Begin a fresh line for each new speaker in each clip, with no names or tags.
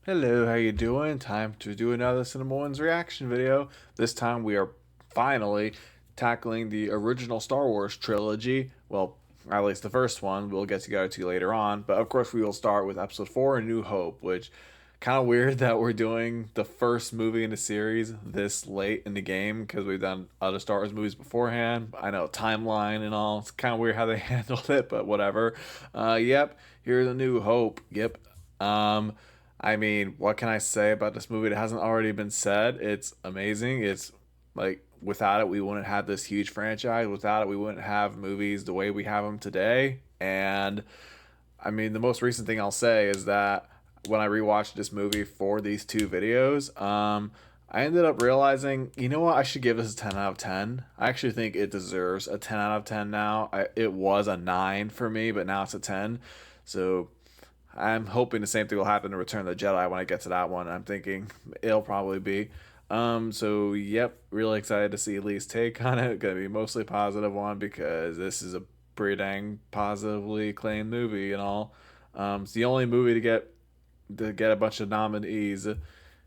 Hello, how you doing? Time to do another Cinema One's reaction video. This time we are finally tackling the original Star Wars trilogy. Well, at least the first one. We'll get to go to later on, but of course we will start with Episode 4, A New Hope, which kind of weird that we're doing the first movie in the series this late in the game because we've done other Star Wars movies beforehand. I know timeline and all. It's kind of weird how they handled it, but whatever. Yep, here's A New Hope. Yep. Um, I mean, what can I say about this movie that hasn't already been said? It's amazing. It's like without it, we wouldn't have this huge franchise. Without it, we wouldn't have movies the way we have them today. And I mean, the most recent thing I'll say is that when I rewatched this movie for these two videos, I ended up realizing, you know what, I should give this a 10 out of 10. I actually think it deserves a 10 out of 10 now. It was a 9 for me, but now it's a 10. So I'm hoping the same thing will happen to Return of the Jedi when I get to that one. I'm thinking it'll probably be. So yep, really excited to see Lee's take on it. Gonna be mostly positive one because this is a pretty dang positively acclaimed movie and all. It's the only movie to get a bunch of nominees.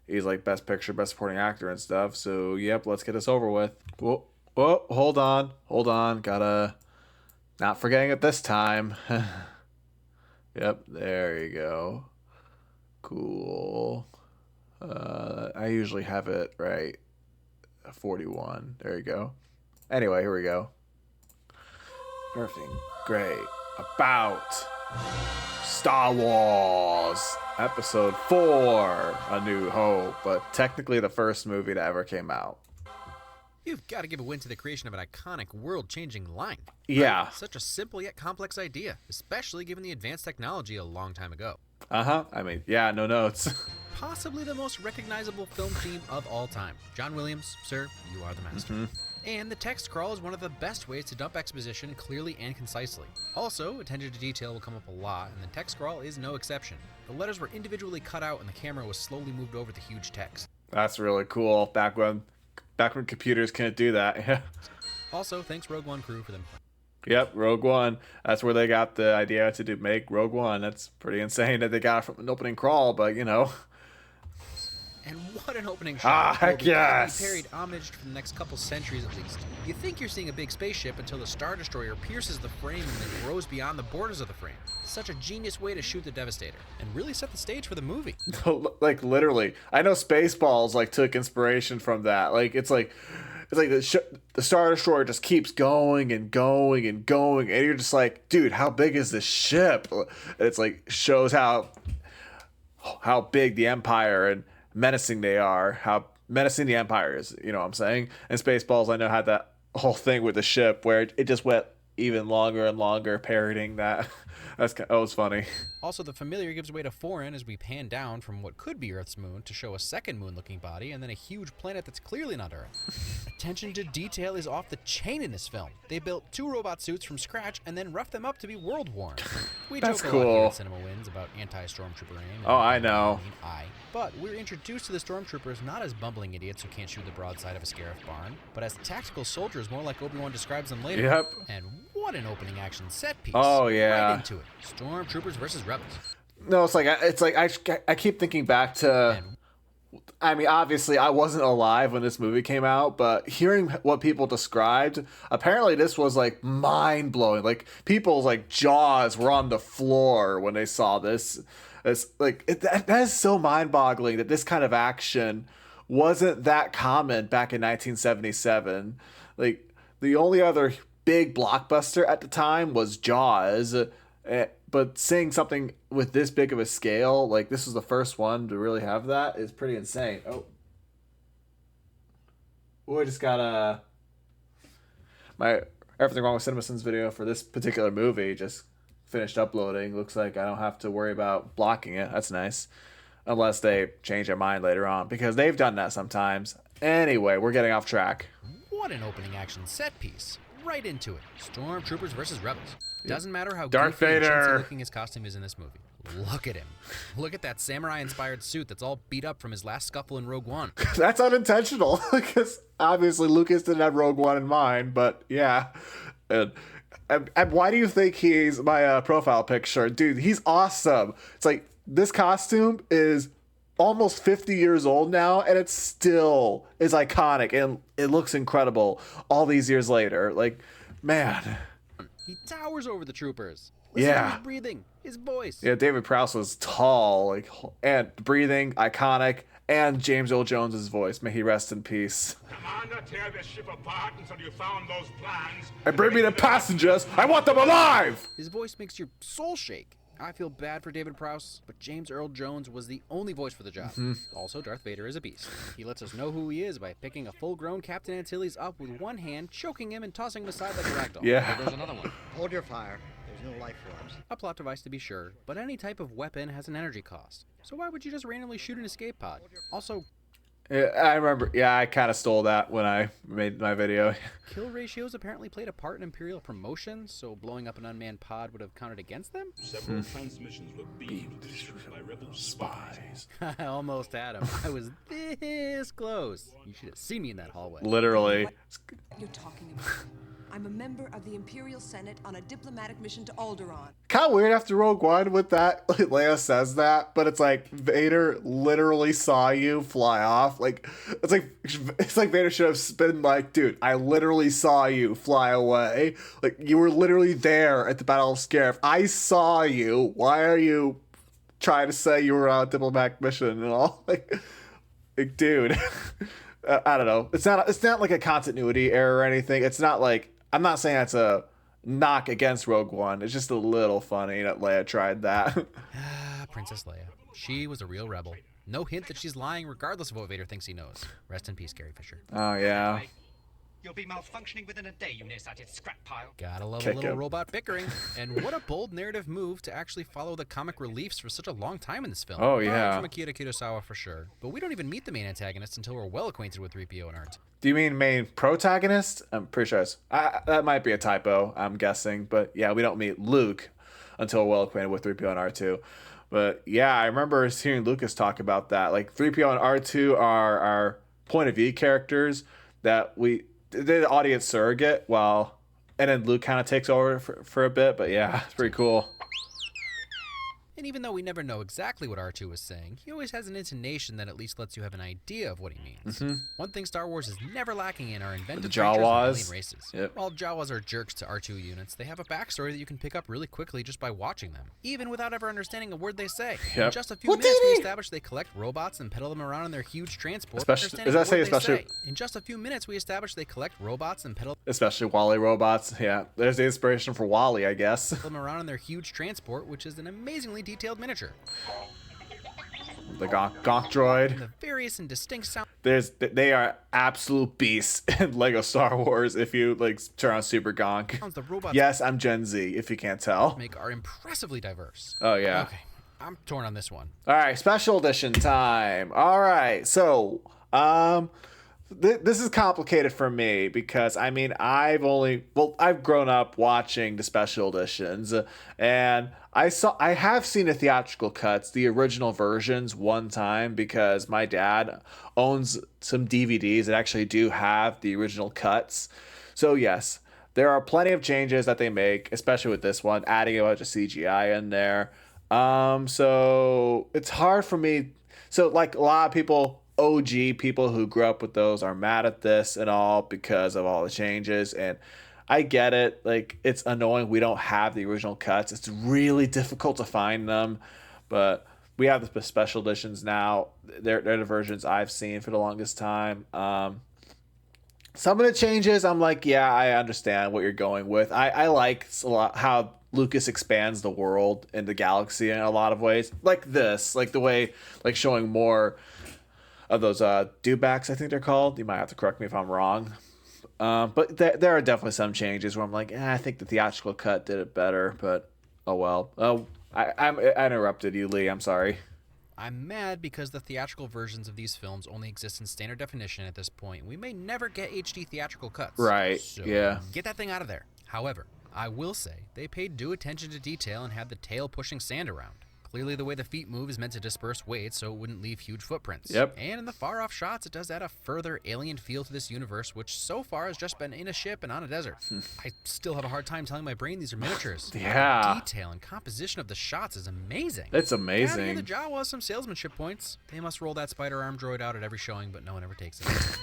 He's like Best Picture, Best Supporting Actor, and stuff. So yep, let's get this over with. Whoa, whoa, hold on. Gotta not forgetting it this time. Yep, there you go. Cool. I usually have it right. 41. There you go. Anyway, here we go. Everything great about Star Wars Episode 4 A New Hope, but technically the first movie that ever came out.
You've got to give a win to the creation of an iconic, world-changing line.
Yeah.
Right? Such a simple yet complex idea, especially given the advanced technology a long time ago.
I mean, yeah, no notes.
Possibly the most recognizable film theme of all time. John Williams, sir, you are the master. And the text crawl is one of the best ways to dump exposition clearly and concisely. Also, attention to detail will come up a lot, and the text crawl is no exception. The letters were individually cut out and the camera was slowly moved over the huge text.
That's really cool. Back when computers couldn't do that. Yeah.
Also, thanks Rogue One crew for them.
Yep, Rogue One. That's make Rogue One. That's pretty insane that they got it from an opening crawl, but you know.
And what an opening shot.
Heck yes!
Parried homage for the next couple centuries at least. You think you're seeing a big spaceship until the Star Destroyer pierces the frame and then grows beyond the borders of the frame. Such a genius way to shoot the Devastator, and really set the stage for the movie.
Like literally, I know Spaceballs like took inspiration from that. It's like the Star Destroyer just keeps going and going and going, and you're just like, dude, how big is this ship? It's like shows how big the Empire and menacing they are, how menacing the Empire is. You know what I'm saying? And Spaceballs, I know, had that whole thing with the ship where it just went even longer and longer, parroting that. That was funny.
Also, the familiar gives way to foreign as we pan down from what could be Earth's moon to show a second moon-looking body and then a huge planet that's clearly not Earth. Attention to detail is off the chain in this film. They built 2 robot suits from scratch and then roughed them up to be world-worn. We
That's
joke a lot here
cool.
at Cinema Wins about anti-stormtrooper aim.
Oh, I know.
But we're introduced to the stormtroopers not as bumbling idiots who can't shoot the broadside of a Scarif barn, but as tactical soldiers, more like Obi-Wan describes them later.
Yep.
And what an opening action set piece.
Oh, yeah.
Right into it. Stormtroopers versus rebels.
No, I keep thinking back to.
And
I mean, obviously, I wasn't alive when this movie came out, but hearing what people described, apparently this was like mind blowing. Like people's like jaws were on the floor when they saw this. That is so mind boggling that this kind of action wasn't that common back in 1977. Like the only other big blockbuster at the time was Jaws. But seeing something with this big of a scale, like this was the first one to really have that, is pretty insane. I just got my Everything Wrong with CinemaSins video for this particular movie just finished uploading. Looks like I don't have to worry about blocking it. That's nice. Unless they change their mind later on, because they've done that sometimes. Anyway, we're getting off track.
what an opening action set piece. Right into it. Stormtroopers versus rebels. Doesn't matter how
Darth
goofy and
Vader.
chintzy looking his costume is in this movie. Look at him. Look at that samurai-inspired suit that's all beat up from his last scuffle in Rogue One.
That's unintentional, because obviously Lucas didn't have Rogue One in mind, but yeah. And why do you think he's my profile picture? Dude, he's awesome. It's like, this costume is almost 50 years old now, and it still is iconic and it looks incredible all these years later. Like, man.
He towers over the troopers. Listen to his breathing, his voice.
Yeah, David Prowse was tall, like, and breathing, iconic, and James Earl Jones's voice. May he rest in peace.
Commander, tear this ship apart until you found those plans.
And bring me the passengers. I want them alive.
His voice makes your soul shake. I feel bad for David Prowse, but James Earl Jones was the only voice for the job. Also, Darth Vader is a beast. He lets us know who he is by picking a full-grown Captain Antilles up with one hand, choking him, and tossing him aside like a ragdoll.
Yeah.
There's another one.
Hold your fire. There's no life forms.
A plot device to be sure, but any type of weapon has an energy cost. So why would you just randomly shoot an escape pod? Also,
Yeah, I remember. Yeah, I kind of stole that when I made my video.
kill ratios apparently played a part in Imperial promotion, so blowing up an unmanned pod would have counted against them?
Several transmissions were beamed to the ship by rebel spies.
I almost had him. I was this close. You should have seen me in that hallway.
Literally.
You're talking about. I'm a member of the Imperial Senate on a diplomatic mission to Alderaan.
Kind of weird after Rogue One with that. Like, Leia says that, but it's like Vader literally saw you fly off. Like it's like Vader should have been like, dude, I literally saw you fly away. Like you were literally there at the Battle of Scarif. I saw you. Why are you trying to say you were on a diplomatic mission and all? Like dude. I don't know. It's not like a continuity error or anything. It's not like, I'm not saying that's a knock against Rogue One. It's just a little funny that Leia tried that.
Princess Leia. She was a real rebel. No hint that she's lying regardless of what Vader thinks he knows. Rest in peace, Carrie Fisher.
Oh yeah.
You'll be malfunctioning within a day, you nearsighted scrap pile.
Gotta love
Kick
a little
him.
robot bickering. And what a bold narrative move to actually follow the comic reliefs for such a long time in this film.
Oh,
Fine
yeah.
From Akira Kurosawa for sure. But we don't even meet the main antagonists until we're well acquainted with 3PO and R2.
Do you mean main protagonist? I'm pretty sure that might be a typo, I'm guessing. But yeah, we don't meet Luke until we're well acquainted with 3PO and R2. But yeah, I remember hearing Lucas talk about that. Like 3PO and R2 are our point of view characters that they're the audience surrogate, and then Luke kind of takes over for a bit. But yeah, it's pretty cool.
And even though we never know exactly what R2 is saying, he always has an intonation that at least lets you have an idea of what he means. One thing Star Wars is never lacking in are inventive
The
creatures and
Jawas.
alien races.
Yep.
While Jawas are jerks to R2 units, they have a backstory that you can pick up really quickly just by watching them, even without ever understanding a word they say.
Yep.
In just a few
What
minutes,
did
we
he-
establish they collect robots and pedal them around in their huge transport.
Especially-
understanding
does that
a
say
word they
especially-
say. In just a few minutes, we establish they collect robots and pedal
Especially Wally robots. Yeah, there's the inspiration for Wally, I guess.
them around in their huge transport, which is an amazingly detailed miniature.
The Gonk droid.
The various and distinct sounds
They are absolute beasts in Lego Star Wars. If you like turn on Super Gonk.
the robots
Yes, I'm Gen Z. If you can't tell.
make are impressively diverse.
Oh yeah.
Okay, I'm torn on this one.
All right, special edition time. All right, so this is complicated for me because I mean I've grown up watching the special editions, and I have seen the theatrical cuts, the original versions, one time because my dad owns some DVDs that actually do have the original cuts. So yes, there are plenty of changes that they make, especially with this one, adding a bunch of CGI in there. So it's hard for me. So like a lot of people, OG people who grew up with those are mad at this and all because of all the changes. And I get it. Like it's annoying. We don't have the original cuts. It's really difficult to find them, but we have the special editions now. They're the versions I've seen for the longest time. Some of the changes, I'm like, yeah, I understand what you're going with. I like a lot how Lucas expands the world and the galaxy in a lot of ways. Like this, like the way, like showing more of those dewbacks, I think they're called. You might have to correct me if I'm wrong. But there are definitely some changes where I'm like, I think the theatrical cut did it better, but oh well. I interrupted you, Lee. I'm sorry.
I'm mad because the theatrical versions of these films only exist in standard definition at this point. We may never get HD theatrical cuts.
Right,
So
yeah.
Get that thing out of there. However, I will say they paid due attention to detail and had the tail pushing sand around. Clearly, the way the feet move is meant to disperse weight so it wouldn't leave huge footprints.
Yep.
And in the far-off shots, it does add a further alien feel to this universe, which so far has just been in a ship and on a desert. I still have a hard time telling my brain these are miniatures.
Yeah.
The detail and composition of the shots is amazing.
It's
Gotta
amazing.
give the Jawas some salesmanship points. They must roll that spider arm droid out at every showing, but no one ever takes it.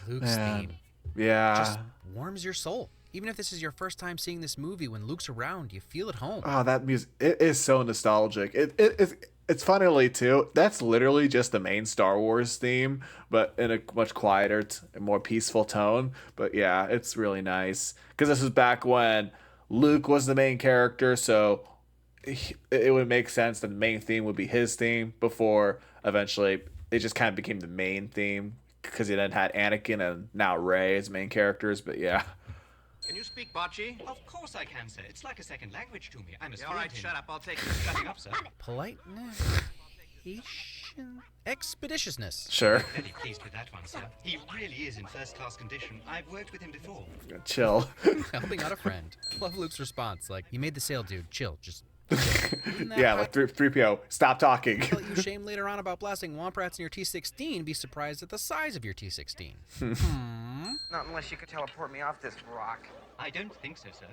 Luke's
Man.
theme
Yeah.
just warms your soul. Even if this is your first time seeing this movie, when Luke's around, you feel at home.
Oh, that music, it is so nostalgic. It's funnily too. That's literally just the main Star Wars theme, but in a much quieter, more peaceful tone. But yeah, it's really nice because this was back when Luke was the main character, so it would make sense that the main theme would be his theme before eventually it just kind of became the main theme because he then had Anakin and now Rey as main characters. But yeah.
Can you speak Bocce?
Of course I can, sir. It's like a second language to me. I'm as
Yeah, all right,
fluent in-
shut up. I'll take it.
Shutting up, sir.
Politeness, patience, expeditiousness.
Sure.
Very pleased with that one, sir. He really is in first-class condition. I've worked with him before.
Chill.
Helping out a friend. Love Luke's response, like, you made the sale, dude. Chill, just chill. Wouldn't that
Yeah,
hot
like 3PO. Stop talking.
let you shame later on about blasting womp rats in your T-16, be surprised at the size of your T-16.
Not unless you could teleport me off this rock.
I don't think so, sir.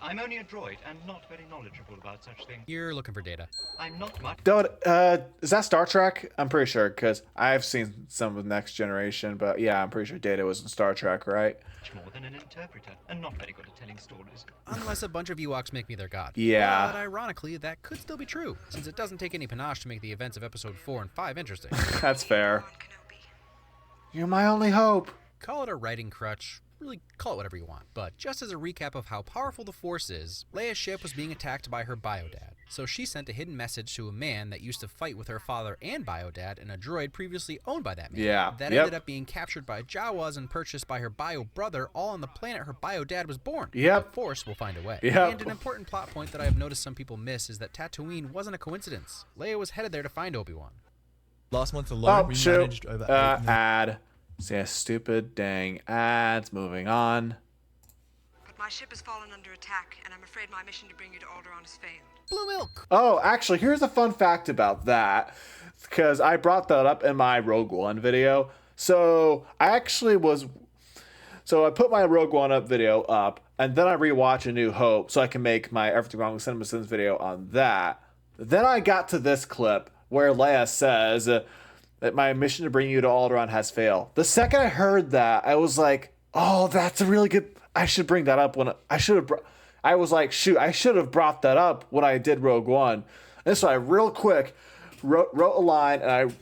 I'm only a droid and not very knowledgeable about such things.
You're looking for data.
I'm not much
Is that Star Trek? I'm pretty sure because I've seen some of Next Generation, but yeah, I'm pretty sure Data was in Star Trek, right?
more than an interpreter, and not very good at telling stories.
Unless a bunch of Ewoks make me their god.
Yeah.
But ironically, that could still be true, since it doesn't take any panache to make the events of episode 4 and 5 interesting.
That's fair. You're my only hope.
Call it a writing crutch, really call it whatever you want. But just as a recap of how powerful the Force is, Leia's ship was being attacked by her biodad. So she sent a hidden message to a man that used to fight with her father and biodad and a droid previously owned by that man.
Yeah,
That
yep.
ended up being captured by Jawas and purchased by her bio brother, all on the planet her biodad was born.
Yep.
The Force will find a way.
Yep.
And an important plot point that I have noticed some people miss is that Tatooine wasn't a coincidence. Leia was headed there to find Obi-Wan.
Last month alone,
Oh,
we
shoot.
managed over 8 million.
Ad. See, stupid dang ads. Moving on.
But my ship has fallen under attack, and I'm afraid my mission to bring you to Alderaan has failed.
Blue milk!
Oh, actually, here's a fun fact about that, because I brought that up in my Rogue One video. So I put my Rogue One up video up, and then I rewatch A New Hope, so I can make my Everything Wrong with Cinema Sins video on that. Then I got to this clip where Leia says that my mission to bring you to Alderaan has failed. The second I heard that, I was like, "Oh, that's a really good. I should bring that up when I should have." I was like, "Shoot, I should have brought that up when I did Rogue One." And so I real quick wrote a line, and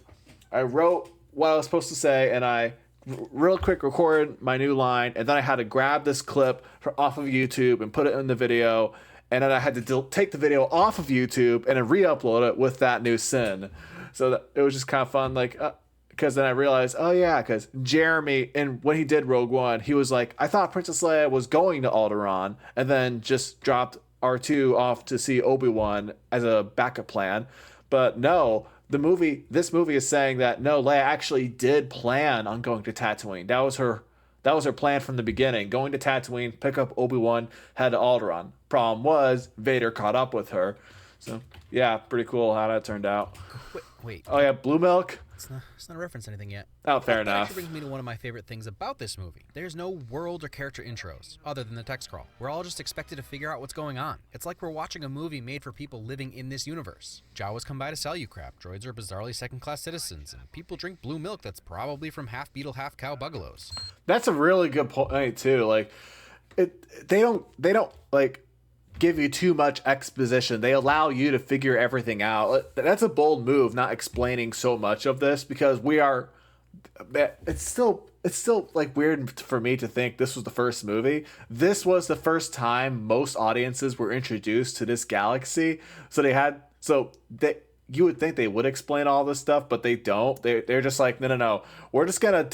I wrote what I was supposed to say, and I real quick recorded my new line, and then I had to grab this clip off of YouTube and put it in the video, and then I had to take the video off of YouTube and then re-upload it with that new sin. So that, it was just kind of fun, like, because then I realized, oh yeah, because Jeremy, and when he did Rogue One, he was like, I thought Princess Leia was going to Alderaan, and then just dropped R2 off to see Obi-Wan as a backup plan. But no, this movie is saying that no, Leia actually did plan on going to Tatooine. That was her plan from the beginning, going to Tatooine, pick up Obi-Wan, head to Alderaan. Problem was, Vader caught up with her. So, yeah, pretty cool how that turned out.
Wait.
Oh, yeah, blue milk?
It's not a reference to anything yet.
Oh, fair
That
enough.
actually brings me to one of my favorite things about this movie. There's no world or character intros, other than the text crawl. We're all just expected to figure out what's going on. It's like we're watching a movie made for people living in this universe. Jawas come by to sell you crap, droids are bizarrely second-class citizens, and people drink blue milk that's probably from half beetle, half cow bugalows.
That's a really good point, too. Like, they don't, like, give you too much exposition. They allow you to figure everything out. That's a bold move, not explaining so much of this, because it's still like weird for me to think this was the first movie. This was the first time most audiences were introduced to this galaxy. You would think they would explain all this stuff, but they don't. They're just like, no. We're just gonna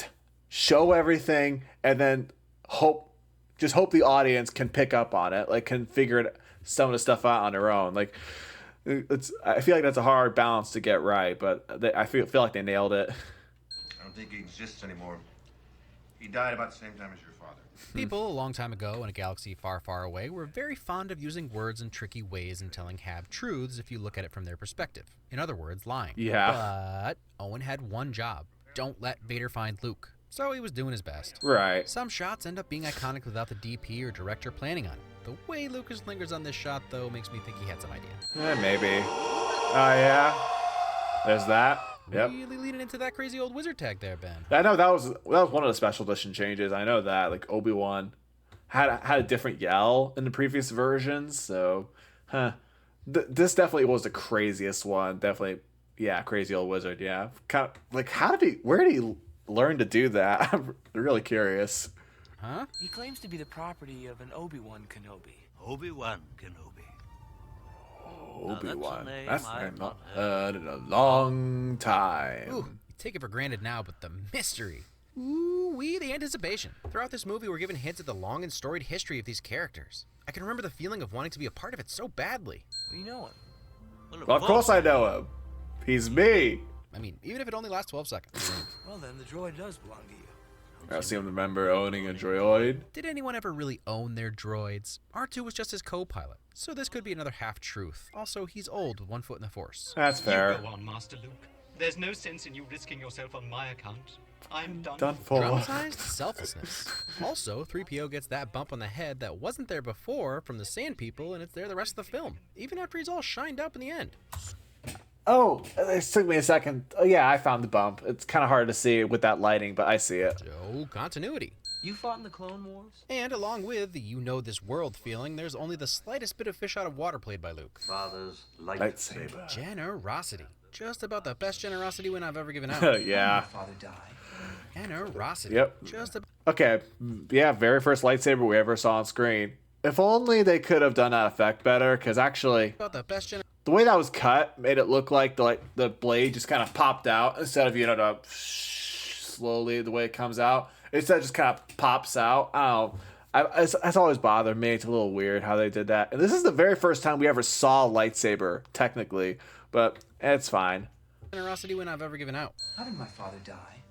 show everything and then hope the audience can pick up on it, like can figure some of the stuff out on their own. Like, I feel like that's a hard balance to get right, but I feel like they nailed it.
I don't think he exists anymore.
He died about the same time as your father.
People a long time ago in a galaxy far, far away were very fond of using words in tricky ways and telling half-truths if you look at it from their perspective. In other words, lying.
Yeah.
But Owen had one job. Don't let Vader find Luke. So he was doing his best.
Right.
Some shots end up being iconic without the DP or director planning on it. The way Lucas lingers on this shot, though, makes me think he had some idea.
Maybe. Oh, yeah. There's that. Yep.
Really leading into that crazy old wizard tag there, Ben.
I know that was one of the special edition changes. I know that, like, Obi-Wan had a different yell in the previous versions, so this definitely was the craziest one. Definitely, yeah, crazy old wizard. Yeah, kind of like where did he learn to do that? I'm really curious.
Huh?
He claims to be the property of an Obi-Wan Kenobi.
Obi-Wan Kenobi.
Obi-Wan.
name
That's
I've
not
not
heard in a long time.
Ooh, you take it for granted now, but the mystery. Ooh-wee, the anticipation. Throughout this movie, we're given hints at the long and storied history of these characters. I can remember the feeling of wanting to be a part of it so badly.
We know him.
Well, of course I know him. He's me.
I mean, even if it only lasts 12 seconds.
Well, then the droid does belong to you.
I seem to remember owning a droid.
Did anyone ever really own their droids? R2 was just his co-pilot, so this could be another half-truth. Also, he's old with one foot in the Force.
That's fair.
You go on, Master Luke. There's no sense in you risking yourself on my account. I'm done.
Done for.
Dramatized selflessness. Also, 3PO gets that bump on the head that wasn't there before from the Sand People, and it's there the rest of the film, even after he's all shined up in the end.
Oh, it took me a second. Oh, yeah, I found the bump. It's kind of hard to see with that lighting, but I see it.
So, continuity.
You fought in the Clone Wars?
And along with the you-know-this-world feeling, there's only the slightest bit of fish out of water played by Luke.
Father's
Lightsaber.
Generosity. Just about the best generosity win I've ever given out.
Yeah.
Father died.
Generosity.
Yep.
Just about
Okay. Yeah, very first lightsaber we ever saw on screen. If only they could have done that effect better, because actually,
the best
the way that was cut made it look like the blade just kind of popped out instead of, the slowly the way it comes out. Instead, it just kind of pops out. I don't know. It's always bothered me. It's a little weird how they did that. And this is the very first time we ever saw a lightsaber, technically, but it's fine.
generosity win I've ever given out.
How did my father die?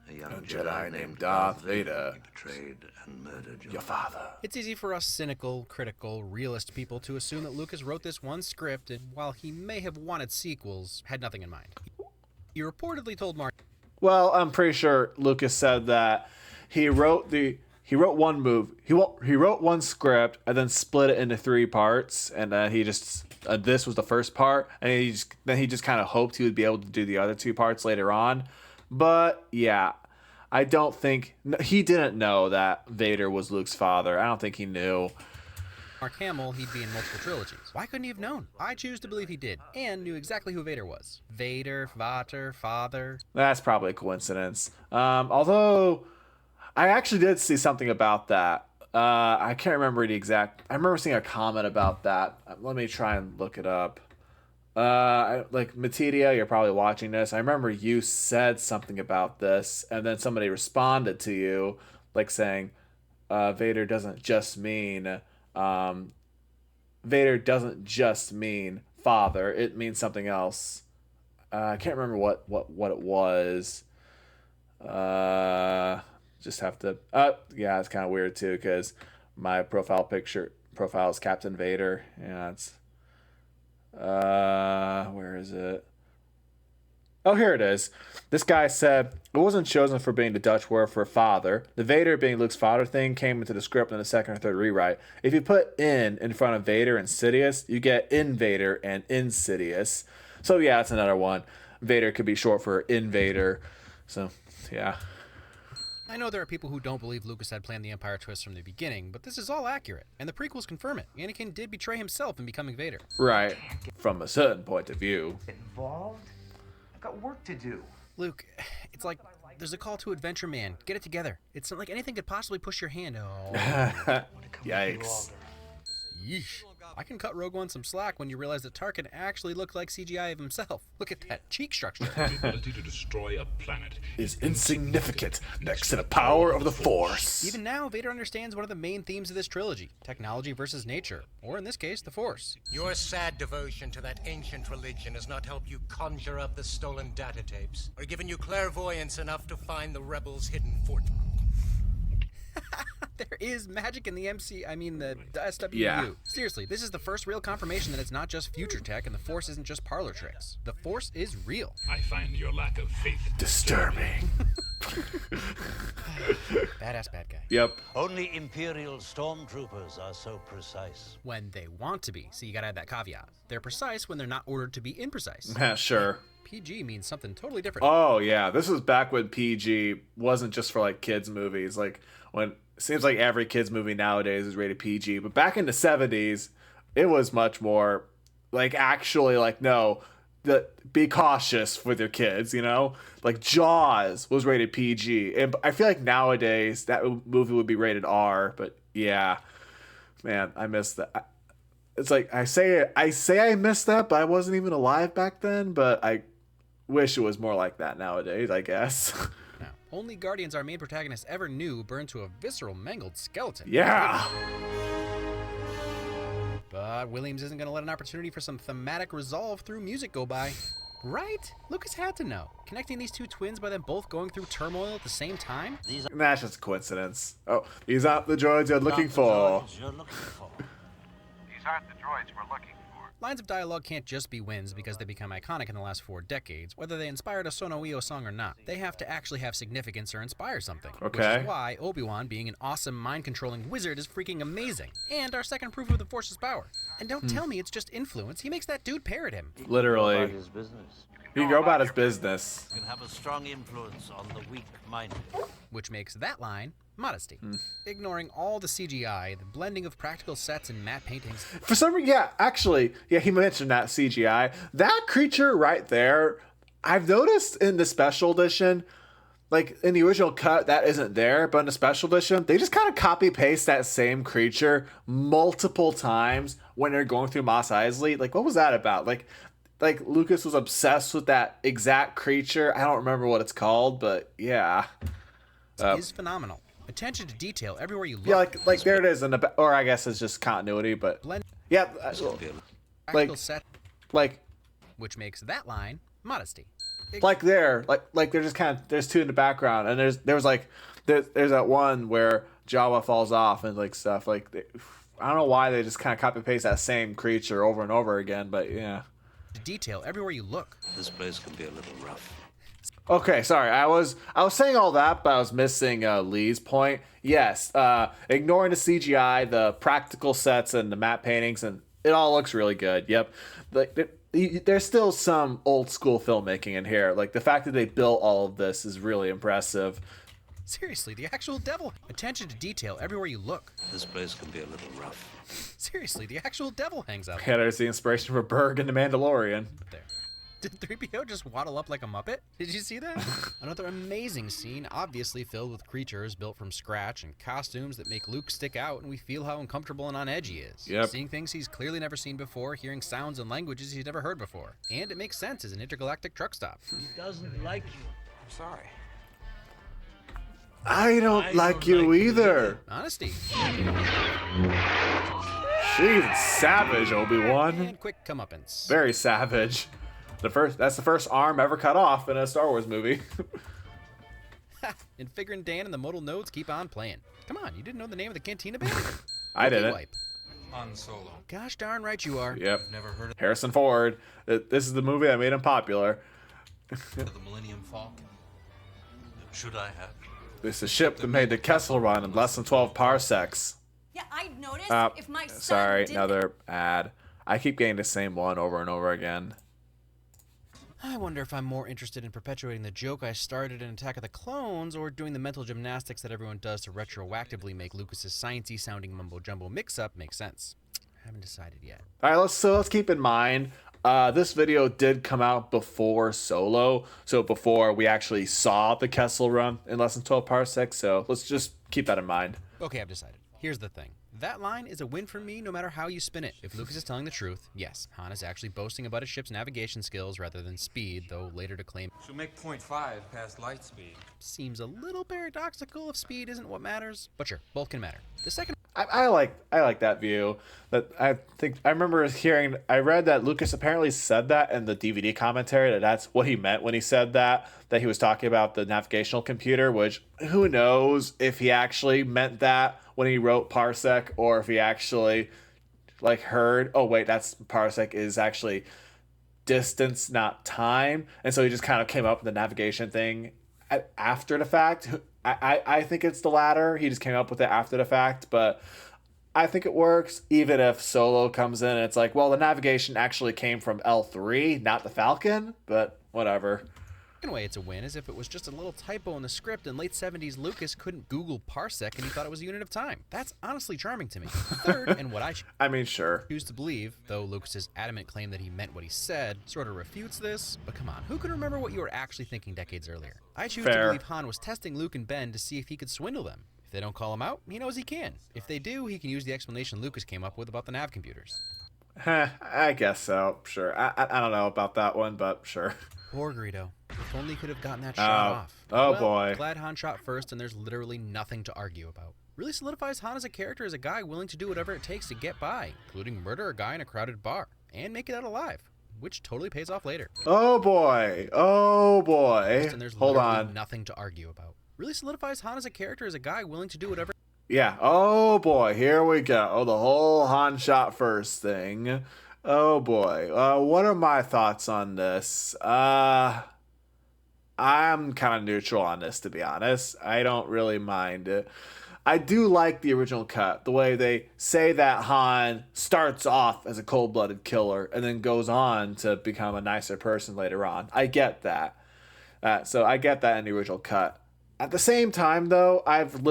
A young
Jedi named Darth Vader.
He betrayed and murdered
Your father.
It's easy for us cynical, critical, realist people to assume that Lucas wrote this one script and, while he may have wanted sequels, had nothing in mind. He reportedly told Mark,
Well, I'm pretty sure Lucas said that he wrote one script and then split it into 3 parts, and then he just this was the first part, and he just kind of hoped he would be able to do the other 2 parts later on. But yeah, I don't think he didn't know that Vader was Luke's father. I don't think he knew.
Mark Hamill he'd be in multiple trilogies. Why couldn't he have known? I choose to believe he did, and knew exactly who Vader was. Vader, Vater, father.
That's probably a coincidence. Although I actually did see something about that. I can't remember the exact. I remember seeing a comment about that. Let me try and look it up. Like Matidia, you're probably watching this. I remember you said something about this, and then somebody responded to you, like saying, "Vader doesn't just mean father. It means something else." I can't remember what it was. Just have to. Yeah, it's kind of weird too because my profile is Captain Vader. Yeah, it's. Where is it? Oh, here it is. This guy said, it wasn't chosen for being the Dutch word for father. The Vader being Luke's father thing came into the script in the second or third rewrite. If you put in front of Vader and Sidious, you get Invader and Insidious. So yeah, that's another one. Vader could be short for Invader. So, yeah.
I know there are people who don't believe Lucas had planned the Empire twist from the beginning, but this is all accurate, and the prequels confirm it. Anakin did betray himself in becoming Vader.
Right. From a certain point of view.
Involved? I've got work to do.
Luke, it's like there's a call to adventure, man. Get it together. It's not like anything could possibly push your hand. Oh.
Yikes.
Yeesh. I can cut Rogue One some slack when you realize that Tarkin actually looked like CGI of himself. Look at that cheek structure.
The ability to destroy a planet
Is insignificant next to the power of the Force.
Even now, Vader understands one of the main themes of this trilogy, technology versus nature, or in this case, the Force.
Your sad devotion to that ancient religion has not helped you conjure up the stolen data tapes, or given you clairvoyance enough to find the rebels' hidden fort.
There is magic in the the SWU.
Yeah.
Seriously, this is the first real confirmation that it's not just future tech and the Force isn't just parlor tricks. The Force is real.
I find your lack of faith
Disturbing.
Badass bad guy.
Yep.
Only Imperial stormtroopers are so precise.
When they want to be. So you gotta add that caveat. They're precise when they're not ordered to be imprecise.
Yeah, sure.
PG means something totally different.
Oh yeah, this was back when PG wasn't just for like kids movies. Like when it seems like every kids movie nowadays is rated PG, but back in the 70s, it was much more like actually like no, be cautious with your kids. You know, like Jaws was rated PG, and I feel like nowadays that movie would be rated R. But yeah, man, I miss that. It's like I say I missed that, but I wasn't even alive back then. But I wish it was more like that nowadays, I guess.
Now, only Guardians our main protagonist ever knew burned to a visceral, mangled skeleton.
Yeah.
But Williams isn't going to let an opportunity for some thematic resolve through music go by. Right? Lucas had to know. Connecting these two twins by them both going through turmoil at the same time?
That's just a coincidence. Oh, these aren't the droids you're looking for.
These aren't the droids we're looking for.
Lines of dialogue can't just be wins because they become iconic in the last 4 decades, whether they inspired a Sonoio song or not. They have to actually have significance or inspire something.
Okay.
Which is why Obi-Wan, being an awesome mind-controlling wizard, is freaking amazing. And our second proof of the Force's power. And don't tell me it's just influence. He makes that dude parrot him.
Literally.
His business.
He can go about his business.
Can have a strong influence on the weak-minded.
Which makes that line modesty. Ignoring all the CGI, the blending of practical sets and matte paintings.
For some reason, yeah, actually, yeah, he mentioned that CGI. That creature right there, I've noticed in the special edition, like in the original cut, that isn't there, but in the special edition, they just kind of copy paste that same creature multiple times when they're going through Mos Eisley. Like, what was that about? Like Lucas was obsessed with that exact creature. I don't remember what it's called, but yeah.
Is phenomenal. Attention to detail everywhere you look.
Yeah, like there it is in the or I guess it's just continuity, but
Blend
yeah,
practical set,
like
which makes that line modesty.
like they're just kind of there's two in the background, and there's that one where Jawa falls off and like stuff like I don't know why they just kind of copy paste that same creature over and over again, but yeah.
Detail everywhere you look.
This place can be a little rough.
Okay, sorry. I was saying all that, but I was missing Lee's point. Yes, ignoring the CGI, the practical sets, and the matte paintings, and it all looks really good. Yep. Like there's still some old school filmmaking in here. Like the fact that they built all of this is really impressive.
Seriously, the actual devil. Attention to detail everywhere you look.
This place can be a little rough.
Seriously, the actual devil hangs out
Yeah, there's the inspiration for Berg and the Mandalorian.
there. Did 3PO just waddle up like a Muppet? Did you see that? Another amazing scene, obviously filled with creatures built from scratch and costumes that make Luke stick out, and we feel how uncomfortable and on edge he is.
Yep.
Seeing things he's clearly never seen before, hearing sounds and languages he's never heard before. And it makes sense as an intergalactic truck stop.
He doesn't like you.
I'm sorry.
I don't like you either.
Honesty.
She's savage, Obi-Wan.
And quick comeuppance.
Very savage. That's the first arm ever cut off in a Star Wars movie.
And Figure and Dan and the modal nodes keep on playing. Come on, you didn't know the name of the Cantina band?
I
Okay,
didn't.
wipe.
Han Solo.
Gosh darn right you are.
Yep.
Never heard of
Harrison Ford. This is the movie that made him popular.
the Millennium Falcon. Should I have?
This is a ship that made the Kessel Run in less than 12 parsecs.
Yeah, I noticed if my son
Sorry,
didn't...
another ad. I keep getting the same one over and over again.
I wonder if I'm more interested in perpetuating the joke I started in Attack of the Clones or doing the mental gymnastics that everyone does to retroactively make Lucas's sciencey sounding mumbo-jumbo mix-up make sense. I haven't decided yet.
All right, let's keep in mind, this video did come out before Solo, so before we actually saw the Kessel Run in less than 12 parsecs, so let's just keep that in mind.
Okay, I've decided. Here's the thing. That line is a win for me no matter how you spin it. If Lucas is telling the truth, yes, Han is actually boasting about his ship's navigation skills rather than speed, though later to claim
She'll make 0.5 past light speed.
seems a little paradoxical if speed isn't what matters. But sure, both can matter. The second
I like that view. That I think I remember hearing. I read that Lucas apparently said that in the DVD commentary, that's what he meant when he said that he was talking about the navigational computer. Which who knows if he actually meant that when he wrote Parsec, or if he actually like heard, oh wait, that's Parsec is actually distance, not time, and so he just kind of came up with the navigation thing after the fact. I think it's the latter. He just came up with it after the fact, but I think it works, even if Solo comes in and it's like, well, the navigation actually came from L3, not the Falcon, but whatever.
In a way, it's a win, as if it was just a little typo in the script and late 70s Lucas couldn't Google parsec and he thought it was a unit of time. That's honestly charming to me. Third, and what
I mean, sure.
choose to believe, though Lucas's adamant claim that he meant what he said sort of refutes this, but come on, who can remember what you were actually thinking decades earlier? I choose to believe Han was testing Luke and Ben to see if he could swindle them. If they don't call him out, he knows he can. If they do, he can use the explanation Lucas came up with about the nav computers.
I guess so, sure. I don't know about that one, but sure.
Poor Greedo. If only he could have gotten that shot off.
Oh, boy.
Glad Han shot first, and there's literally nothing to argue about. Really solidifies Han as a character, as a guy willing to do whatever it takes to get by, including murder a guy in a crowded bar, and make it out alive, which totally pays off later.
Oh boy. Oh boy.
And there's
Hold
literally
on.
nothing to argue about. Really solidifies Han as a character, as a guy willing to do whatever.
Yeah. Oh boy. Here we go. Oh, the whole Han shot first thing. Oh boy. What are my thoughts on this? I'm kind of neutral on this, to be honest. I don't really mind it. I do like the original cut, the way they say that Han starts off as a cold-blooded killer and then goes on to become a nicer person later on. I get that. So I get that in the original cut. At the same time, though, I've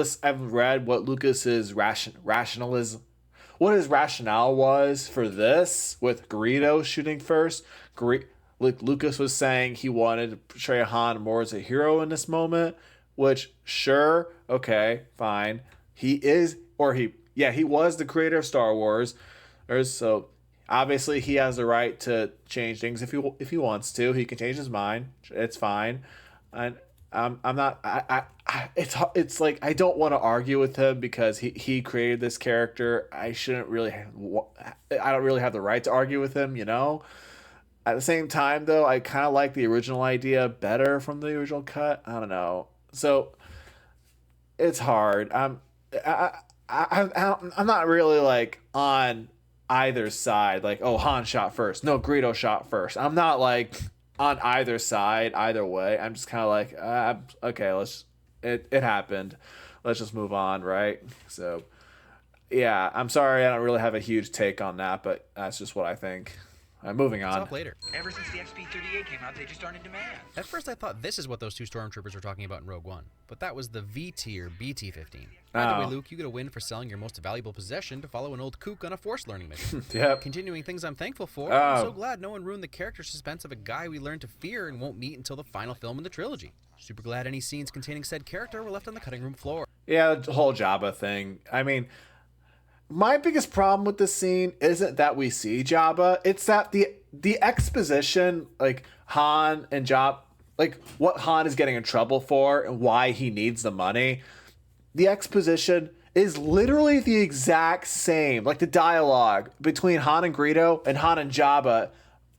read what Lucas's what his rationale was for this, with Greedo shooting first. Lucas was saying he wanted to portray Han more as a hero in this moment, which, sure, okay, fine. He was the creator of Star Wars, so obviously he has the right to change things if he wants to. He can change his mind. It's fine. And I'm not. It's like I don't want to argue with him because he created this character. I don't really have the right to argue with him, you know. At the same time, though, I kind of like the original idea better from the original cut. I don't know. So it's hard. I'm not really like on either side. Like, oh, Han shot first. No, Greedo shot first. I'm not like on either side, either way. I'm just kind of like, okay, it happened. Let's just move on, right? So, yeah, I'm sorry I don't really have a huge take on that, but that's just what I think. Moving on.
Later.
Ever since the XP-38 came out, they just aren't in demand.
At first, I thought this is what those two stormtroopers were talking about in Rogue One, but that was the V-tier BT-15. Either way, Luke, you get a win for selling your most valuable possession to follow an old kook on a Force learning mission.
Yep.
Continuing things I'm thankful for, I'm so glad no one ruined the character suspense of a guy we learned to fear and won't meet until the final film in the trilogy. Super glad any scenes containing said character were left on the cutting room floor.
Yeah, the whole Jabba thing. I mean, my biggest problem with this scene isn't that we see Jabba. It's that the exposition, like Han and Jabba, like what Han is getting in trouble for and why he needs the money. The exposition is literally the exact same. Like the dialogue between Han and Greedo and Han and Jabba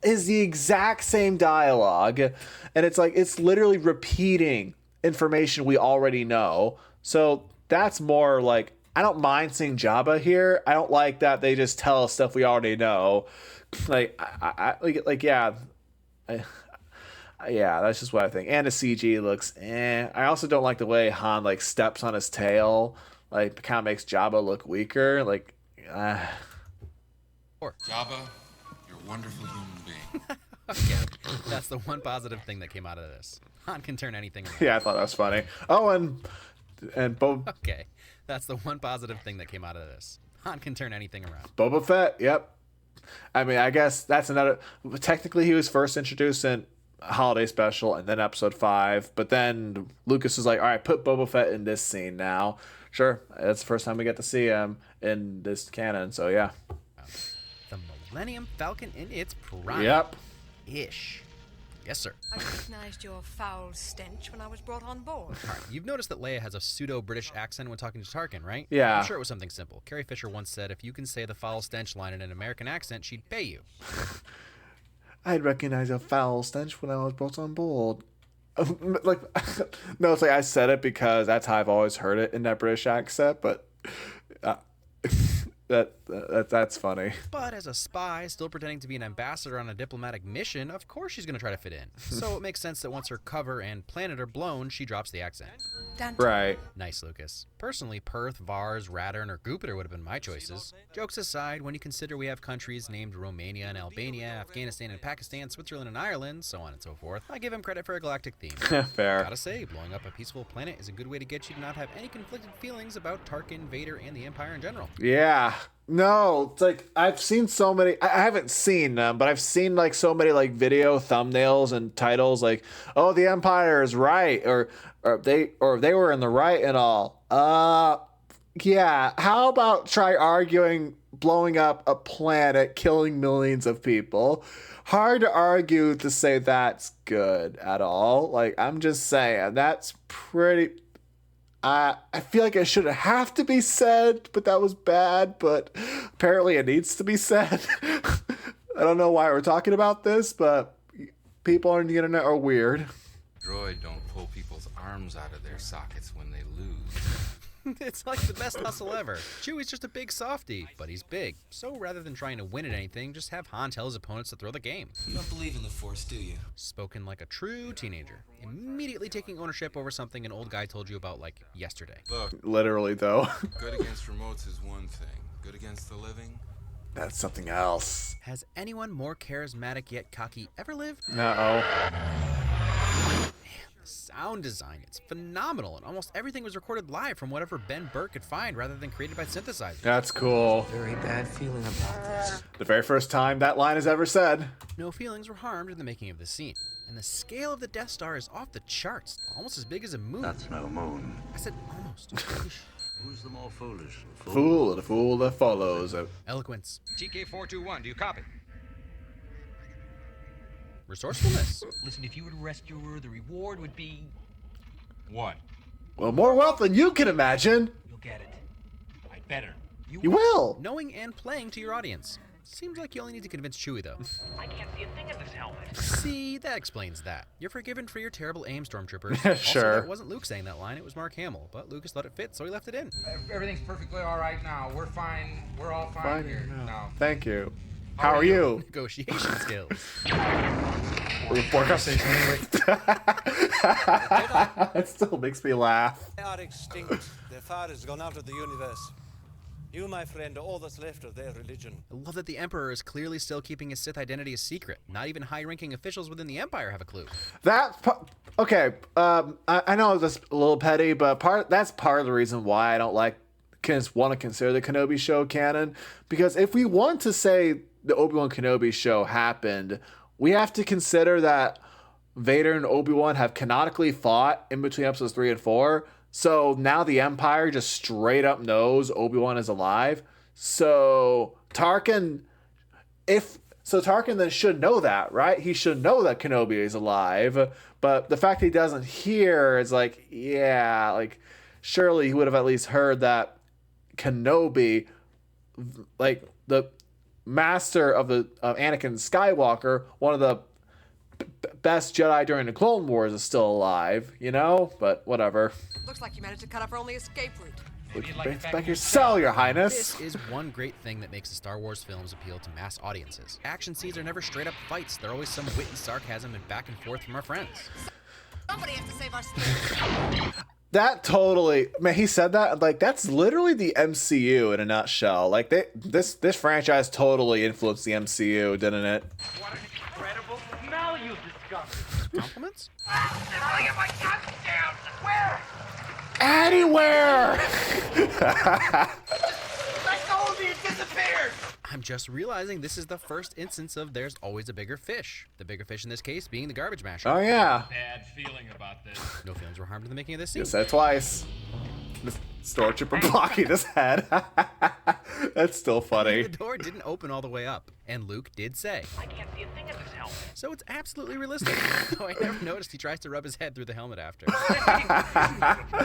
is the exact same dialogue. And it's like, it's literally repeating information we already know. So that's more like, I don't mind seeing Jabba here. I don't like that they just tell us stuff we already know. Yeah, that's just what I think. And the CG looks I also don't like the way Han like steps on his tail. Like, kind of makes Jabba look weaker. Like,
Jabba, you're a wonderful human being.
Okay, that's the one positive thing that came out of this. Han can turn anything around.
Yeah, I thought that was funny. Oh, and
Okay, that's the one positive thing that came out of this. Han can turn anything around.
Boba Fett, yep. I mean, I guess that's another. Technically, he was first introduced in Holiday Special and then Episode 5. But then Lucas was like, all right, put Boba Fett in this scene now. Sure, that's the first time we get to see him in this canon. So, yeah.
The Millennium Falcon in its prime.
Yep.
Ish. Yes, sir.
I recognized your foul stench when I was brought on board.
All right, you've noticed that Leia has a pseudo-British accent when talking to Tarkin, right?
Yeah.
I'm sure it was something simple. Carrie Fisher once said if you can say the foul stench line in an American accent, she'd pay you.
I'd recognize a foul stench when I was brought on board. Like, no, it's like I said it because that's how I've always heard it in that British accent, but that's funny.
But as a spy, still pretending to be an ambassador on a diplomatic mission, of course she's going to try to fit in. So it makes sense that once her cover and planet are blown, she drops the accent.
Right.
Nice, Lucas. Personally, Perth, Vars, Rattern, or Jupiter would have been my choices. Jokes aside, when you consider we have countries named Romania and Albania, Afghanistan and Pakistan, Switzerland and Ireland, so on and so forth, I give him credit for a galactic theme.
Fair.
Gotta say, blowing up a peaceful planet is a good way to get you to not have any conflicted feelings about Tarkin, Vader, and the Empire in general.
Yeah. No, it's like I've seen so many. I haven't seen them, but I've seen like so many like video thumbnails and titles like, "Oh, the Empire is right," or they were in the right and all. Yeah. How about try arguing blowing up a planet, killing millions of people? Hard to argue to say that's good at all. Like, I'm just saying that's pretty. I feel like it shouldn't have to be said, but that was bad, but apparently it needs to be said. I don't know why we're talking about this, but people on the internet are weird.
Droid don't pull people's arms out of their sockets when they lose.
It's like the best hustle ever. Chewie's just a big softie, but he's big. So rather than trying to win at anything, just have Han tell his opponents to throw the game.
You don't believe in the Force, do you?
Spoken like a true teenager. Immediately taking ownership over something an old guy told you about like yesterday.
Look,
Literally, though.
good against remotes is one thing. Good against the living?
That's something else.
Has anyone more charismatic yet cocky ever lived?
No.
The sound design, it's phenomenal, and almost everything was recorded live from whatever Ben Burtt could find rather than created by synthesizers.
That's cool.
Very bad feeling about this.
The very first time that line is ever said.
No feelings were harmed in the making of this scene. And the scale of the Death Star is off the charts, almost as big as a moon.
That's no moon.
I said almost.
Who's the more foolish?
The fool that follows.
Eloquence.
TK421, do you copy?
Resourcefulness.
Listen, if you were to rescue her, the reward would be...
What?
Well, more wealth than you can imagine.
You'll get it. I better.
You will.
Knowing and playing to your audience. Seems like you only need to convince Chewie, though.
I can't see a thing in this helmet.
See, that explains that. You're forgiven for your terrible aim, Stormtroopers.
Sure.
Also, that wasn't Luke saying that line, it was Mark Hamill. But Lucas let it fit, so he left it in.
Everything's perfectly all right now. We're fine. We're all fine here now.
Thank you. How are you?
Negotiation skills.
It still makes me laugh.
They are extinct. Their fire has gone out of the universe. You, my friend, are all that's left of their religion.
I love that the Emperor is clearly still keeping his Sith identity a secret. Not even high-ranking officials within the Empire have a clue.
Okay. I know that's a little petty, but that's part of the reason why I don't want to consider the Kenobi show canon. Because if we want to say the Obi-Wan Kenobi show happened, we have to consider that Vader and Obi-Wan have canonically fought in between episodes 3 and 4. So now the Empire just straight up knows Obi-Wan is alive. So Tarkin then should know that, right? He should know that Kenobi is alive. But the fact that he doesn't hear is like, yeah, like surely he would have at least heard that Kenobi, like the master of Anakin Skywalker, one of the best Jedi during the Clone Wars, is still alive, you know? But whatever.
Looks like you managed to cut off our only escape route.
Back your cell, Your Highness.
This is one great thing that makes the Star Wars films appeal to mass audiences. Action scenes are never straight up fights. They're always some wit and sarcasm and back and forth from our friends.
Somebody has to save our skin.
That totally, man, he said that, like, that's literally the MCU in a nutshell. Like, this franchise totally influenced the MCU, didn't it?
What an incredible smell you've discovered.
Compliments?
Where?
Anywhere!
Let go of me, it disappeared!
I'm just realizing this is the first instance of there's always a bigger fish. The bigger fish in this case being the garbage masher.
Oh, yeah.
Bad feeling about this.
No feelings were harmed in the making of this scene.
You said it twice. The Stormtrooper blocking his head. That's still funny.
The door didn't open all the way up, and Luke did say,
I can't see a thing in this helmet.
so it's absolutely realistic. Though I never noticed he tries to rub his head through the helmet after.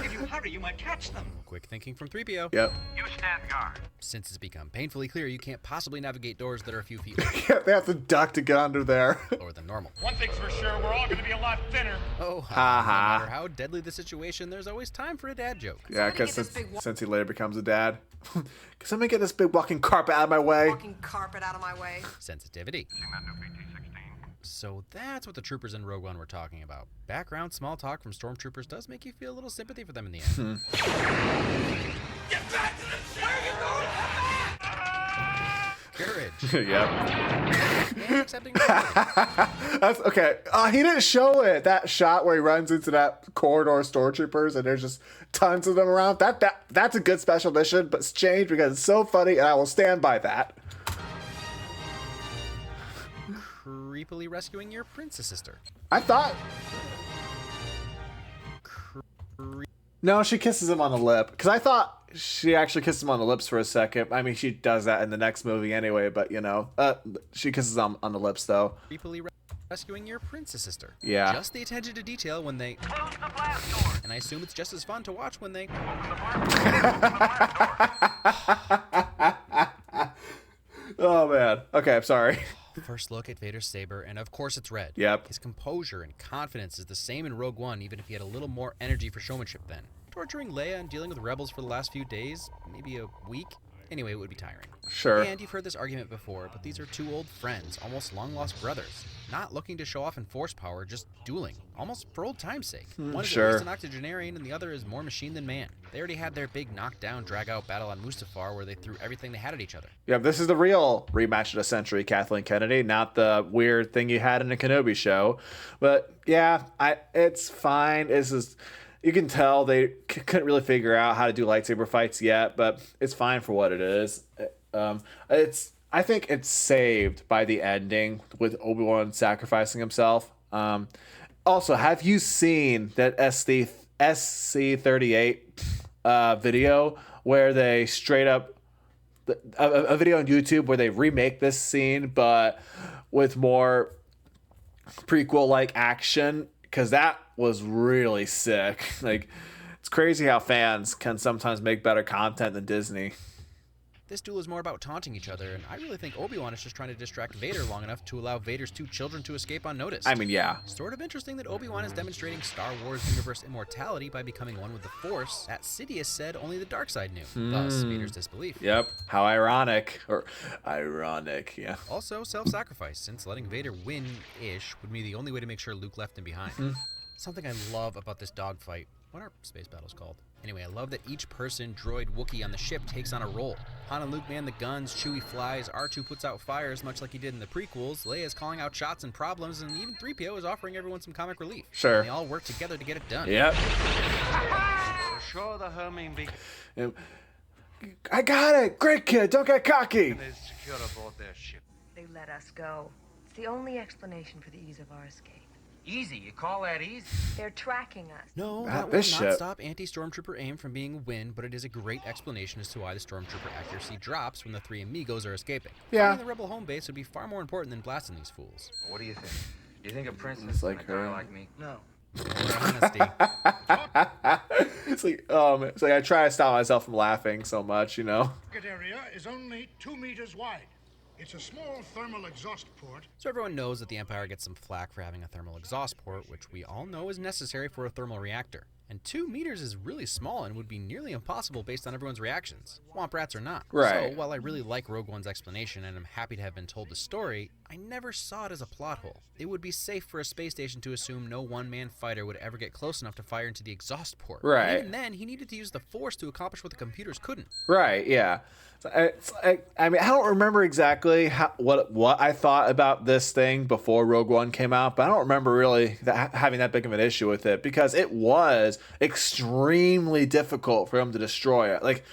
If you hurry, you might catch them.
Quick thinking from 3PO.
Yep.
You stand guard.
Since it's become painfully clear you can't possibly navigate doors that are a few feet lower
Yeah, they have to duck to get under there.
than normal.
One thing's for sure, we're all going to be a lot thinner.
Oh,
Ha
no
ha.
matter how deadly the situation, there's always time for a dad joke.
Yeah,
Somebody
because
get this big
since he later becomes a dad. Can somebody get this big walking carpet out of my way?
walking carpet out of my way.
Sensitivity.
Seeing that new BT-16.
So that's what the troopers in Rogue One were talking about. Background small talk from stormtroopers does make you feel a little sympathy for them in the end.
Get back to the where are you going?
Courage.
Yep.
And accepting reality.
That's okay. He didn't show it. That shot where he runs into that corridor of stormtroopers and there's just tons of them around. That's a good special mission, but it's changed because it's so funny, and I will stand by that.
Creepily rescuing your princess sister.
I thought. No, she kisses him on the lip. Because I thought she actually kissed him on the lips for a second. I mean, she does that in the next movie anyway, but you know, she kisses him on the lips though.
Creepily rescuing your princess sister.
Yeah.
Just the attention to detail when they.
Close the blast door.
And I assume it's just as fun to watch when they.
Open the blast door.
Oh man. Okay, I'm sorry.
First look at Vader's saber, and of course it's red.
Yep.
His composure and confidence is the same in Rogue One, even if he had a little more energy for showmanship then. Torturing Leia and dealing with rebels for the last few days, maybe a week. Anyway, it would be tiring.
Sure.
And you've heard this argument before, but these are two old friends, almost long-lost brothers. Not looking to show off in force power, just dueling. Almost for old time's sake. One is
sure.
at least an octogenarian, and the other is more machine than man. They already had their big knockdown, drag-out battle on Mustafar where they threw everything they had at each other.
Yeah, this is the real rematch of the century, Kathleen Kennedy, not the weird thing you had in the Kenobi show. But yeah, it's fine. It's just, you can tell they couldn't really figure out how to do lightsaber fights yet, but it's fine for what it is. I think it's saved by the ending with Obi-Wan sacrificing himself. Also, have you seen that SC38 video where they straight up a video on YouTube where they remake this scene but with more prequel like action? Because that was really sick. Like, it's crazy how fans can sometimes make better content than Disney.
This duel is more about taunting each other, and I really think Obi-Wan is just trying to distract Vader long enough to allow Vader's two children to escape unnoticed.
I mean, yeah.
Sort of interesting that Obi-Wan is demonstrating Star Wars universe immortality by becoming one with the Force. That Sidious said only the dark side knew. Thus, Vader's disbelief.
Yep. How ironic. Or ironic, yeah.
Also, self-sacrifice, since letting Vader win-ish would be the only way to make sure Luke left him behind. Something I love about this dogfight. What are space battles called? Anyway, I love that each person, droid, Wookiee on the ship takes on a role. Han and Luke man the guns, Chewie flies, R2 puts out fires much like he did in the prequels, Leia is calling out shots and problems, and even 3PO is offering everyone some comic relief.
Sure.
And they all work together to get it done.
Yep.
For sure the Hermine beacon
I got it. Great kid. Don't get cocky.
is secure aboard their ship.
They let us go. It's the only explanation for the ease of our escape.
Easy, you call that easy?
They're tracking us.
No,
Ah,
that will
this
not
ship.
stop anti-stormtrooper aim from being a win, but it is a great explanation as to why the stormtrooper accuracy drops when the three amigos are escaping.
Yeah.
Finding the rebel home base would be far more important than blasting these fools.
What do you think? Do you think a princess
It's
is
like
gonna die
her.
like me?
No.
Honesty.
It's like I try to stop myself from laughing so much, you know.
Target area is only 2 meters wide. It's a small thermal exhaust port.
So everyone knows that the Empire gets some flack for having a thermal exhaust port, which we all know is necessary for a thermal reactor. And 2 meters is really small and would be nearly impossible based on everyone's reactions, swamp rats or not.
Right.
So while I really like Rogue One's explanation and I'm happy to have been told the story, I never saw it as a plot hole. It would be safe for a space station to assume no one-man fighter would ever get close enough to fire into the exhaust port.
Right.
And even then, he needed to use the Force to accomplish what the computers couldn't.
Right, yeah. I mean, I don't remember exactly what I thought about this thing before Rogue One came out, but I don't remember really having that big of an issue with it because it was extremely difficult for him to destroy it. Like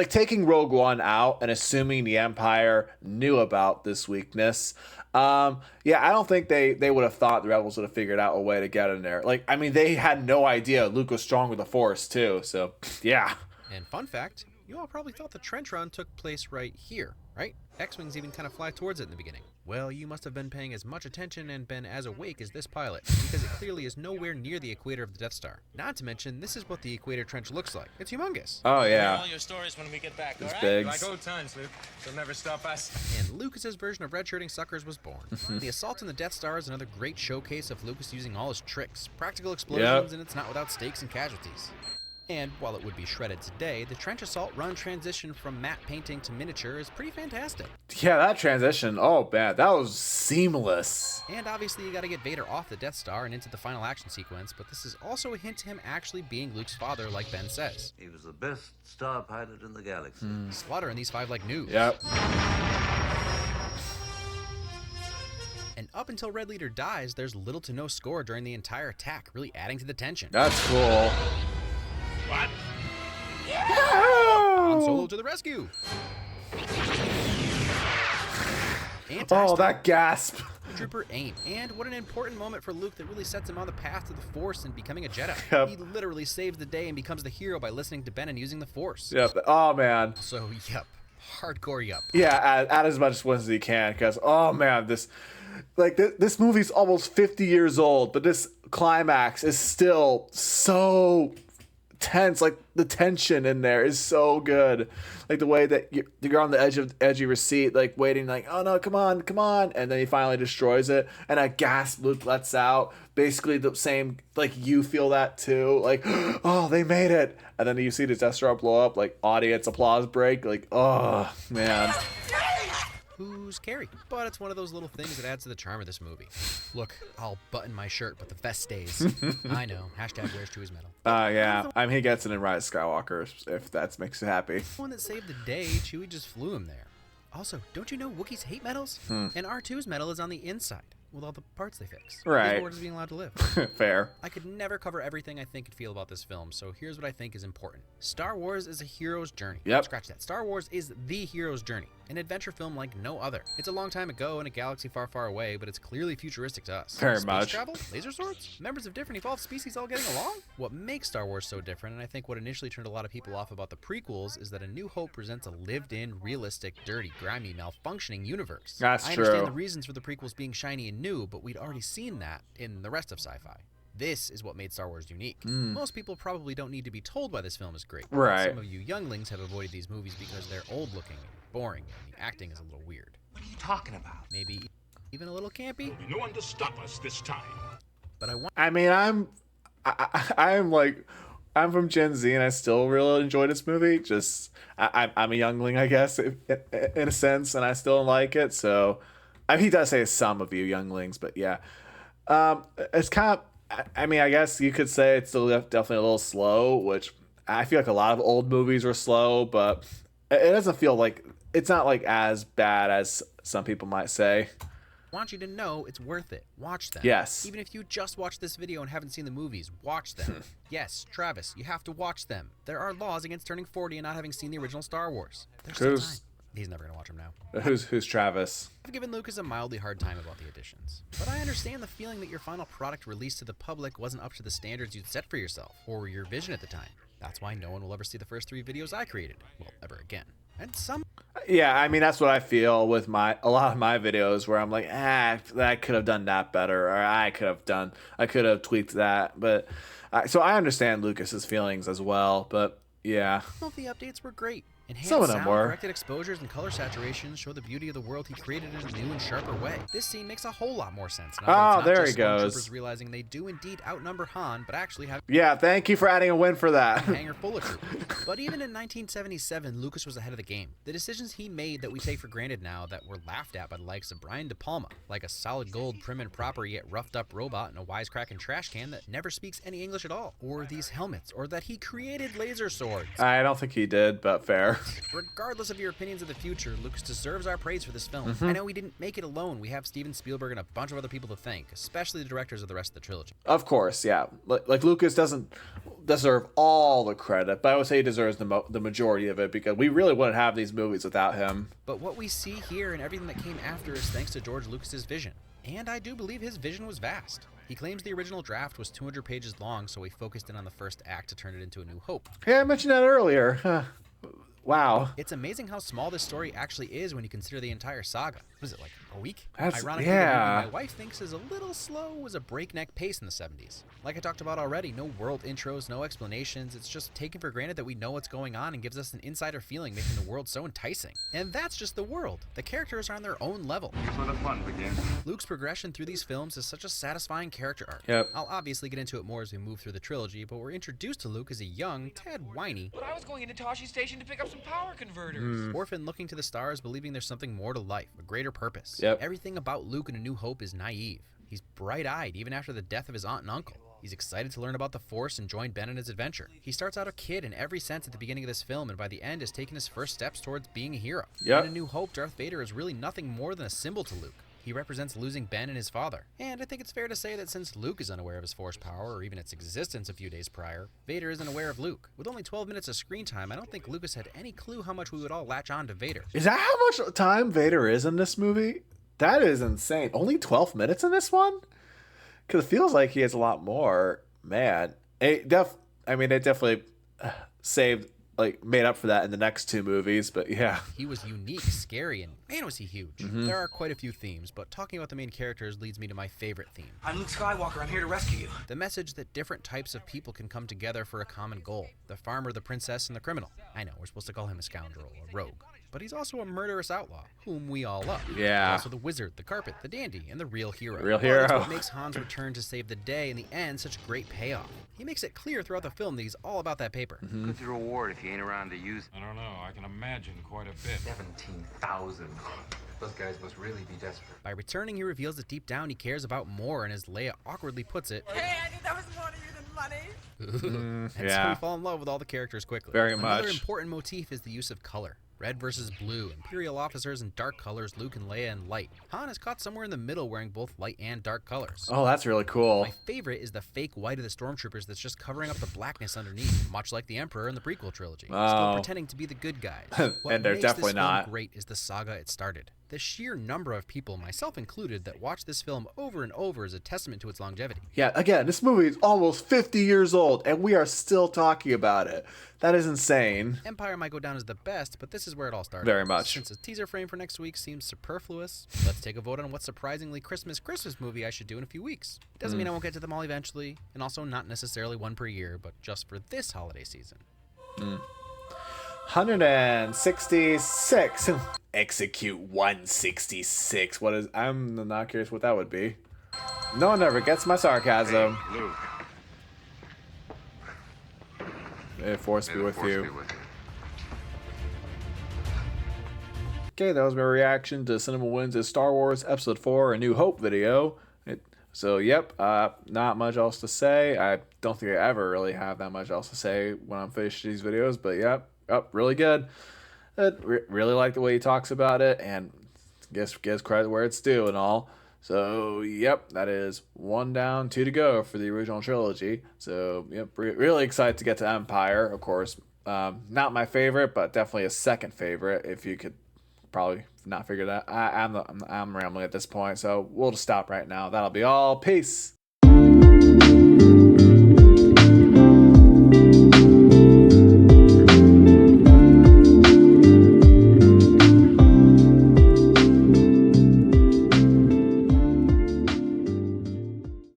taking Rogue One out and assuming the Empire knew about this weakness. Yeah, I don't think they would have thought the Rebels would have figured out a way to get in there. Like, I mean, they had no idea Luke was strong with the Force too. So, yeah.
And fun fact, you all probably thought the trench run took place right here, right? X-Wings even kind of fly towards it in the beginning. Well, you must have been paying as much attention and been as awake as this pilot, because it clearly is nowhere near the equator of the Death Star. Not to mention, this is what the equator trench looks like. It's humongous.
Oh yeah.
All your stories when we get back,
It's
all right?
big.
Like old times, Luke. They'll never stop us.
And Lucas's version of redshirting suckers was born. The assault on the Death Star is another great showcase of Lucas using all his tricks, practical explosions, and it's not without stakes and casualties. And while it would be shredded today, the trench assault run transition from matte painting to miniature is pretty fantastic.
Yeah, that transition. Oh man, that was seamless.
And obviously you gotta get Vader off the Death Star and into the final action sequence, but this is also a hint to him actually being Luke's father, like Ben says.
He was the best star pilot in the galaxy.
Slaughtering these 5 like noobs.
Yep.
And up until Red Leader dies, there's little to no score during the entire attack, really adding to the tension.
That's cool.
What?
Han Solo to the rescue!
Oh, that gasp.
Trooper aim. And what an important moment for Luke that really sets him on the path to the Force and becoming a Jedi.
Yep.
He literally saves the day and becomes the hero by listening to Ben and using the Force.
Yep. Oh man.
So, yup. Hardcore yup.
Yeah, add as much wins as you can, because oh man, this movie's almost 50 years old, but this climax is still so tense. Like the tension in there is so good. Like the way that you're on the edge of your seat, like waiting, like, oh no, come on, and then he finally destroys it, and a gasp Luke lets out. Basically the same, like you feel that too, like, oh, they made it, and then you see the Death Star blow up, like audience applause break, like, oh man.
Who's Carrie? But it's one of those little things that adds to the charm of this movie. Look, I'll button my shirt, but the vest stays. I know. Hashtag where's Chewie's medal.
Yeah. I mean, he gets it in Rise of Skywalker, if that makes you happy.
The one that saved the day, Chewie just flew him there. Also, don't you know Wookiees hate medals? And R2's medal is on the inside, with all the parts they fix.
Right.
Lord is being allowed to live.
Fair.
I could never cover everything I think and feel about this film, so here's what I think is important. Star Wars is a hero's journey.
Yep.
Scratch that. Star Wars is the hero's journey. An adventure film like no other. It's a long time ago in a galaxy far, far away, but it's clearly futuristic to us.
Very
Space
much.
travel? Laser swords? Members of different evolved species all getting along? What makes Star Wars so different, and I think what initially turned a lot of people off about the prequels, is that A New Hope presents a lived-in, realistic, dirty, grimy, malfunctioning universe.
That's
I understand
true.
the reasons for the prequels being shiny and new, but we'd already seen that in the rest of sci-fi. This is what made Star Wars unique. Most people probably don't need to be told why this film is great.
Right.
Some of you younglings have avoided these movies because they're old-looking and boring, and the acting is a little weird.
What are you talking about?
Maybe even a little campy.
No one to stop us this time.
But I want.
I mean, I'm from Gen Z, and I still really enjoy this movie. Just I'm a youngling, I guess, in a sense, and I still like it. So, I mean, he does say some of you younglings, but yeah, it's kind of. I mean, I guess you could say it's still definitely a little slow, which I feel like a lot of old movies were slow, but it doesn't feel like it's not like as bad as some people might say.
Want you to know it's worth it. Watch them.
Yes.
Even if you just watched this video and haven't seen the movies, watch them. Yes, Travis, you have to watch them. There are laws against turning 40 and not having seen the original Star Wars. There's still time. He's never gonna watch them now.
Who's Travis?
I've given Lucas a mildly hard time about the additions, but I understand the feeling that your final product released to the public wasn't up to the standards you'd set for yourself, or your vision at the time. That's why no one will ever see the first 3 videos I created. Well, ever again. And some...
Yeah, I mean, that's what I feel with a lot of my videos, where I'm like, I could have done that better, or I could have tweaked that, but... so I understand Lucas's feelings as well, but yeah.
Some of the updates were great. Enhanced
Some of them
sound,
were.
corrected exposures, and color saturations show the beauty of the world he created in a new and sharper way. This scene makes a whole lot more sense.
Oh, there he
Stormtroopers
goes.
Realizing they do indeed outnumber Han, but actually have
Yeah, thank you for adding a win for that.
a hangar full of troopers. But even in 1977, Lucas was ahead of the game. The decisions he made that we take for granted now that were laughed at by the likes of Brian De Palma, like a solid gold, prim and proper yet roughed up robot in a wisecracking trash can that never speaks any English at all, or these helmets, or that he created laser swords.
I don't think he did, but fair.
Regardless of your opinions of the future, Lucas deserves our praise for this film. I know we didn't make it alone. We have Steven Spielberg and a bunch of other people to thank, especially the directors of the rest of the trilogy.
Of course, yeah. Like Lucas doesn't deserve all the credit, but I would say he deserves the majority of it, because we really wouldn't have these movies without him.
But what we see here and everything that came after is thanks to George Lucas's vision. And I do believe his vision was vast. He claims the original draft was 200 pages long, so he focused in on the first act to turn it into A New Hope.
Yeah, I mentioned that earlier. wow.
It's amazing how small this story actually is when you consider the entire saga. What is it, like a week?
That's,
Ironically,
yeah.
the movie my wife thinks is a little slow was a breakneck pace in the 70s. Like I talked about already, no world intros, no explanations. It's just taken for granted that we know what's going on and gives us an insider feeling, making the world so enticing. And that's just the world. The characters are on their own level.
Here's where the fun begins.
Luke's progression through these films is such a satisfying character arc.
Yep.
I'll obviously get into it more as we move through the trilogy, but we're introduced to Luke as a young, tad whiny,
But I was going into Toshi Station to pick up some power converters.
orphan looking to the stars, believing there's something more to life, a greater purpose.
Yep.
Everything about Luke in A New Hope is naive. He's bright-eyed even after the death of his aunt and uncle. He's excited to learn about the Force and join Ben in his adventure. He starts out a kid in every sense at the beginning of this film, and by the end has taken his first steps towards being a hero.
Yep.
In A New Hope, Darth Vader is really nothing more than a symbol to Luke. He represents losing Ben and his father. And I think it's fair to say that since Luke is unaware of his Force power, or even its existence a few days prior, Vader isn't aware of Luke. With only 12 minutes of screen time, I don't think Lucas had any clue how much we would all latch on to Vader.
Is that how much time Vader is in this movie? That is insane. Only 12 minutes in this one? Because it feels like he has a lot more. Man, it definitely saved, like, made up for that in the next two movies, but yeah.
He was unique, scary, and man was he huge. There are quite a few themes, but talking about the main characters leads me to my favorite theme.
I'm Luke Skywalker. I'm here to rescue you.
The message that different types of people can come together for a common goal. The farmer, the princess, and the criminal. I know, we're supposed to call him a scoundrel, a rogue. But he's also a murderous outlaw, whom we all love.
Yeah.
Also the wizard, the carpet, the dandy, and the real hero.
Real
Well,
hero.
that's what makes Han's return to save the day in the end such a great payoff. He makes it clear throughout the film that he's all about that paper.
What's the reward if you ain't around to use
I don't know. I can imagine quite a bit.
17,000. Those guys must really be desperate.
By returning, he reveals that deep down he cares about more, and as Leia awkwardly puts it,
Hey, I knew that was more to you than money.
and so
yeah.
we fall in love with all the characters quickly.
Very
Another
much.
important motif is the use of color. Red versus blue, Imperial officers in dark colors, Luke and Leia in light. Han is caught somewhere in the middle wearing both light and dark colors.
Oh, that's really cool.
My favorite is the fake white of the stormtroopers that's just covering up the blackness underneath, much like the Emperor in the prequel trilogy. Still
Oh.
pretending to be the good guys. What
And they're
makes
definitely
this film
not.
great is the saga it started. The sheer number of people, myself included, that watch this film over and over is a testament to its longevity.
Yeah, again, this movie is almost 50 years old, and we are still talking about it. That is insane.
Empire might go down as the best, but this is where it all started.
Very much.
Since a teaser frame for next week seems superfluous, let's take a vote on what surprisingly Christmas movie I should do in a few weeks. It doesn't mean I won't get to them all eventually, and also not necessarily one per year, but just for this holiday season.
166. Execute 166. What is... I'm not curious what that would be. No one ever gets my sarcasm.
Luke.
May the Force be with you.
Be with you.
Okay, that was my reaction to Cinema Wins' Star Wars Episode 4 A New Hope video. Not much else to say. I don't think I ever really have that much else to say when I'm finished these videos, but really good. Really like the way he talks about it, and gives credit where it's due and all. So, that is 1 down, 2 to go for the original trilogy. So, really excited to get to Empire, of course. Not my favorite, but definitely a second favorite, if you could probably not figure that. I'm rambling at this point, so we'll just stop right now. That'll be all. Peace.